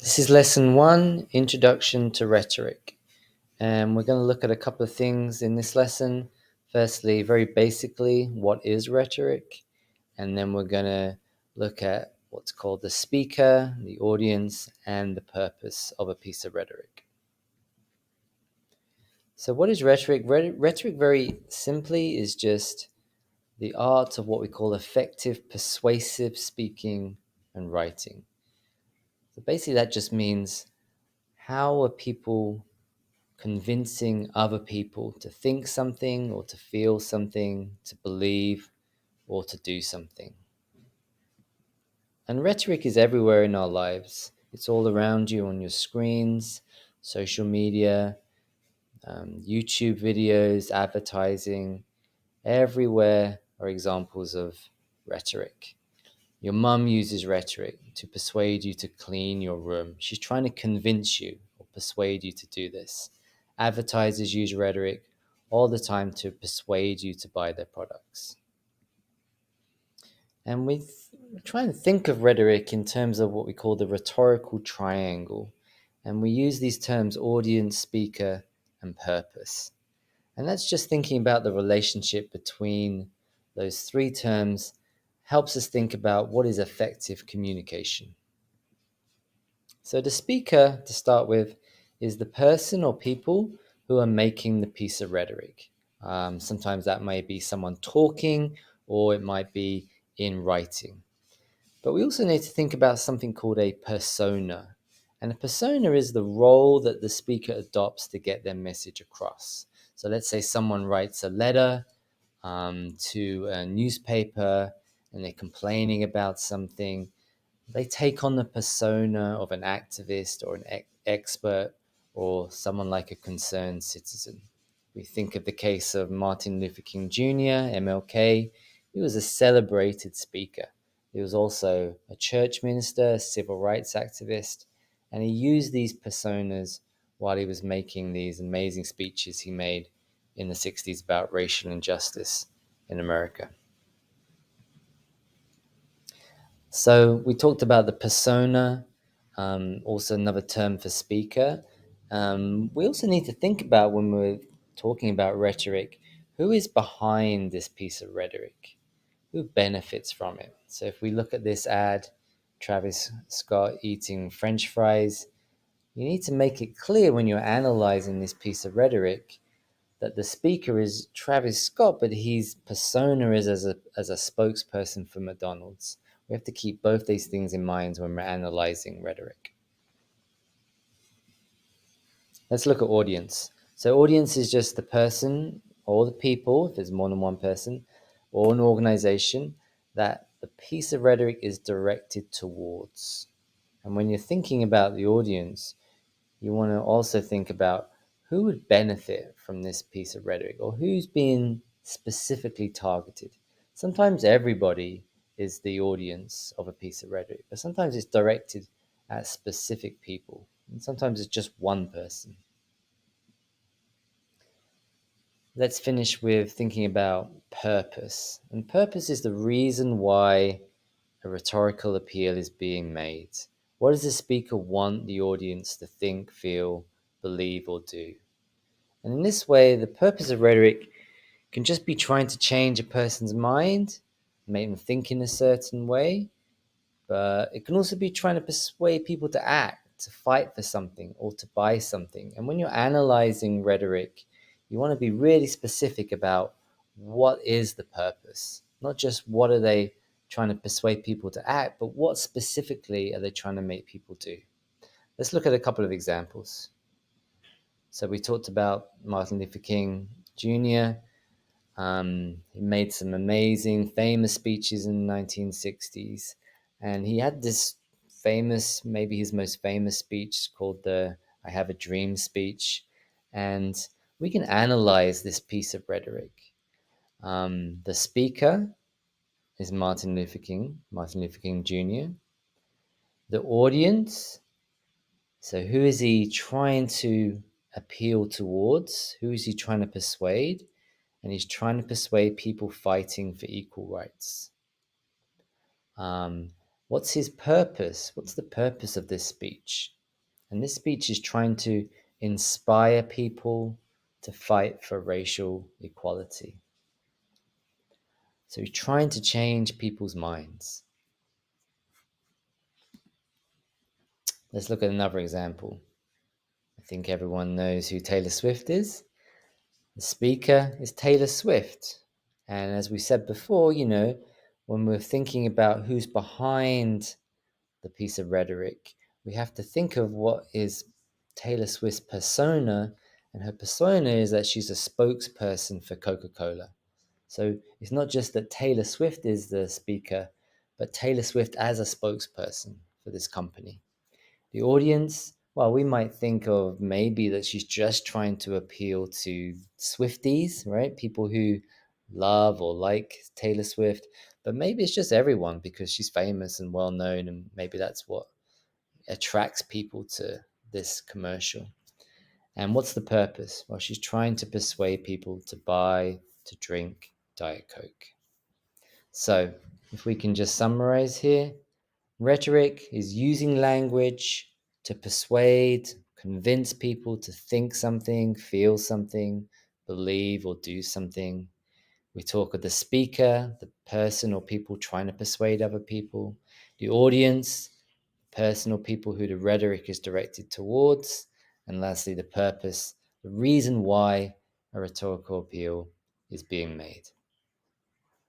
This is lesson 1, Introduction to Rhetoric. And we're going to look at a couple of things in this lesson. Firstly, very basically, what is rhetoric? And then we're going to look at what's called the speaker, the audience, and the purpose of a piece of rhetoric. So what is rhetoric? Rhetoric, very simply, is just the art of what we call effective, persuasive speaking and writing. So basically that just means, how are people convincing other people to think something or to feel something, to believe or to do something? And rhetoric is everywhere in our lives. It's all around you on your screens, social media, YouTube videos, advertising. Everywhere are examples of rhetoric. Your mum uses rhetoric to persuade you to clean your room. She's trying to convince you or persuade you to do this. Advertisers use rhetoric all the time to persuade you to buy their products. And we're trying to think of rhetoric in terms of what we call the rhetorical triangle. And we use these terms audience, speaker, and purpose. And that's just thinking about the relationship between those three terms helps us think about what is effective communication. So the speaker, to start with, is the person or people who are making the piece of rhetoric. Sometimes that may be someone talking, or it might be in writing. But we also need to think about something called a persona. And a persona is the role that the speaker adopts to get their message across. So let's say someone writes a letter to a newspaper and they're complaining about something. They take on the persona of an activist or an expert or someone like a concerned citizen. We think of the case of Martin Luther King Jr., MLK. He was a celebrated speaker. He was also a church minister, a civil rights activist, and he used these personas while he was making these amazing speeches he made in the 60s about racial injustice in America. So we talked about the persona, also another term for speaker. We also need to think about, when we're talking about rhetoric, who is behind this piece of rhetoric? Who benefits from it? So if we look at this ad, Travis Scott eating French fries, you need to make it clear when you're analyzing this piece of rhetoric that the speaker is Travis Scott, but his persona is as a spokesperson for McDonald's. We have to keep both these things in mind when we're analyzing rhetoric. Let's look at audience. So audience is just the person or the people, if there's more than one person, or an organization that the piece of rhetoric is directed towards. And when you're thinking about the audience, you want to also think about who would benefit from this piece of rhetoric, or who's being specifically targeted. Sometimes everybody is the audience of a piece of rhetoric, but sometimes it's directed at specific people, and sometimes it's just one person. Let's finish with thinking about purpose. And purpose is the reason why a rhetorical appeal is being made. What does the speaker want the audience to think, feel, believe, or do? And in this way, the purpose of rhetoric can just be trying to change a person's mind, make them think in a certain way, but it can also be trying to persuade people to act, to fight for something, or to buy something. And when you're analyzing rhetoric, you want to be really specific about what is the purpose, not just what are they trying to persuade people to act, but what specifically are they trying to make people do. Let's look at a couple of examples. So we talked about Martin Luther King Jr. He made some amazing, famous speeches in the 1960s. And he had this famous, maybe his most famous speech called the I Have a Dream speech. And we can analyze this piece of rhetoric. The speaker is Martin Luther King Jr. The audience, so who is he trying to appeal towards? Who is he trying to persuade? And he's trying to persuade people fighting for equal rights. What's his purpose? What's the purpose of this speech? And this speech is trying to inspire people to fight for racial equality. So he's trying to change people's minds. Let's look at another example. I think everyone knows who Taylor Swift is. The speaker is Taylor Swift. And as we said before, when we're thinking about who's behind the piece of rhetoric, we have to think of what is Taylor Swift's persona. And her persona is that she's a spokesperson for Coca-Cola. So it's not just that Taylor Swift is the speaker, but Taylor Swift as a spokesperson for this company. The audience, well, we might think of maybe that she's just trying to appeal to Swifties, right? People who love or like Taylor Swift, but maybe it's just everyone because she's famous and well known, and maybe that's what attracts people to this commercial. And what's the purpose? Well, she's trying to persuade people to buy, to drink Diet Coke. So, if we can just summarize here, rhetoric is using language to persuade, convince people to think something, feel something, believe or do something. We talk of the speaker, the person or people trying to persuade other people, the audience, person or people who the rhetoric is directed towards, and lastly, the purpose, the reason why a rhetorical appeal is being made.